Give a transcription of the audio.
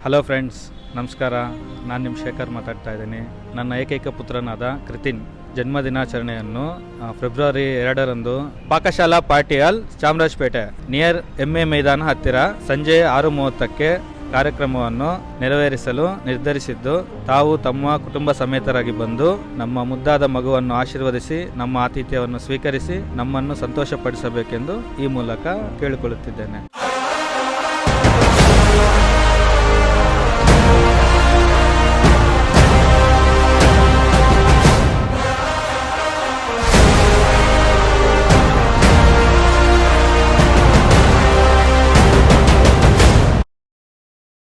Hello friends, ನಮಸ್ಕಾರ. ನಾನು ನಿಮ್ಮ ಶೇಖರ್ ಮಾತಾಡ್ತಾ ಇದ್ದೀನಿ. ನನ್ನ ಏಕೈಕ ಪುತ್ರನಾದ ಕೃತಿನ್ ಜನ್ಮದಿನಾಚರಣೆಯನ್ನು ಫೆಬ್ರವರಿ 2ರಂದು Pakashala party hall, Chamarajpet near ಎಮ್ಮೆ ಮೈದಾನ ಹತ್ತಿರ ಸಂಜೆ 6:30ಕ್ಕೆ ಕಾರ್ಯಕ್ರಮವನ್ನು ನೆರವೇರಿಸಲು ನಿರ್ಧರಿಸಿದ್ದು, ತಾವು ತಮ್ಮ ಕುಟುಂಬ ಸಮೇತರಾಗಿ ಬಂದು ನಮ್ಮ ಮುದ್ದಾದ ಮಗುವನ್ನು ಆಶೀರ್ವದಿಸಿ ನಮ್ಮ ಆತಿಥ್ಯವನ್ನು ಸ್ವೀಕರಿಸಿ ನಮ್ಮನ್ನು ಸಂತೋಷಪಡಿಸಬೇಕೆಂದು ಈ ಮೂಲಕ ಕೇಳಿಕೊಳ್ಳುತ್ತಿದ್ದೇನೆ.